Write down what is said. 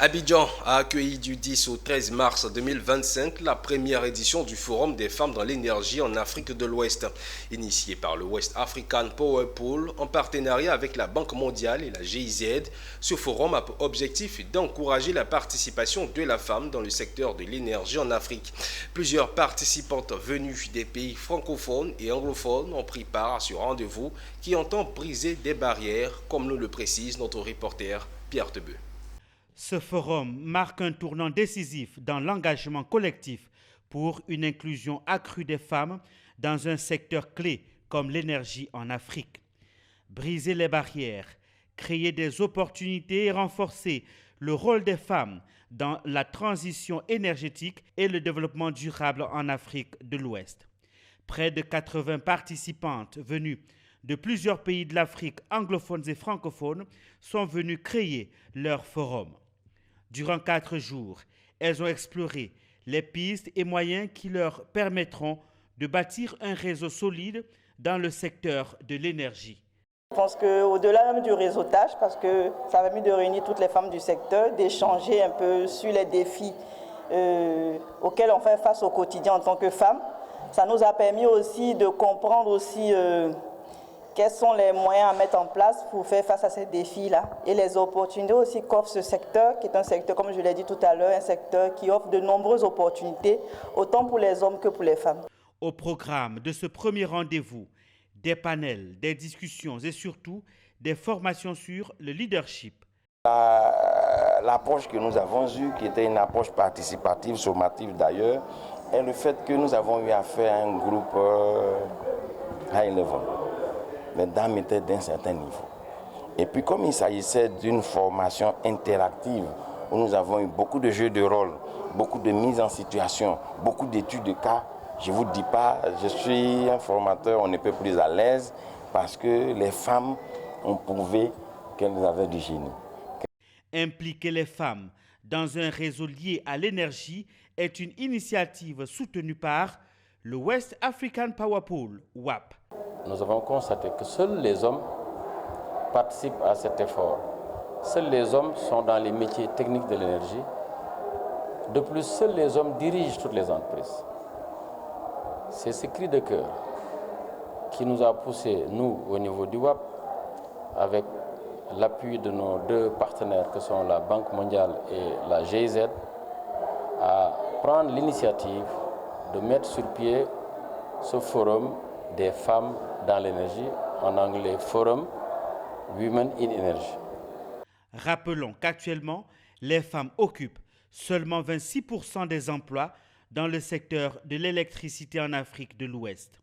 Abidjan a accueilli du 10 au 13 mars 2025 la première édition du Forum des femmes dans l'énergie en Afrique de l'Ouest. Initié par le West African Power Pool en partenariat avec la Banque mondiale et la GIZ, ce forum a pour objectif d'encourager la participation de la femme dans le secteur de l'énergie en Afrique. Plusieurs participantes venues des pays francophones et anglophones ont pris part à ce rendez-vous qui entend briser des barrières, comme nous le précise notre reporter Pierre Tebeu. Ce forum marque un tournant décisif dans l'engagement collectif pour une inclusion accrue des femmes dans un secteur clé comme l'énergie en Afrique. Briser les barrières, créer des opportunités et renforcer le rôle des femmes dans la transition énergétique et le développement durable en Afrique de l'Ouest. Près de 80 participantes venues de plusieurs pays de l'Afrique anglophones et francophones sont venues créer leur forum. Durant 4 jours, elles ont exploré les pistes et moyens qui leur permettront de bâtir un réseau solide dans le secteur de l'énergie. Je pense qu'au-delà même du réseautage, parce que ça a permis de réunir toutes les femmes du secteur, d'échanger un peu sur les défis auxquels on fait face au quotidien en tant que femmes. Ça nous a permis aussi de comprendre aussi quels sont les moyens à mettre en place pour faire face à ces défis-là et les opportunités aussi qu'offre ce secteur, qui est un secteur, comme je l'ai dit tout à l'heure, un secteur qui offre de nombreuses opportunités, autant pour les hommes que pour les femmes. Au programme de ce premier rendez-vous, des panels, des discussions et surtout des formations sur le leadership. L'approche que nous avons eue, qui était une approche participative, sommative d'ailleurs, est le fait que nous avons eu affaire à un groupe high level. Les dames étaient d'un certain niveau. Et puis comme il s'agissait d'une formation interactive, où nous avons eu beaucoup de jeux de rôle, beaucoup de mise en situation, beaucoup d'études de cas, je ne vous dis pas, je suis un formateur, on ne peut plus à l'aise, parce que les femmes ont prouvé qu'elles avaient du génie. Impliquer les femmes dans un réseau lié à l'énergie est une initiative soutenue par le West African Power Pool, WAP. Nous avons constaté que seuls les hommes participent à cet effort. Seuls les hommes sont dans les métiers techniques de l'énergie. De plus, seuls les hommes dirigent toutes les entreprises. C'est ce cri de cœur qui nous a poussé, nous, au niveau du WAP, avec l'appui de nos 2 partenaires que sont la Banque mondiale et la GIZ, à prendre l'initiative de mettre sur pied ce forum des femmes dans l'énergie, en anglais Forum Women in Energy. Rappelons qu'actuellement, les femmes occupent seulement 26% des emplois dans le secteur de l'électricité en Afrique de l'Ouest.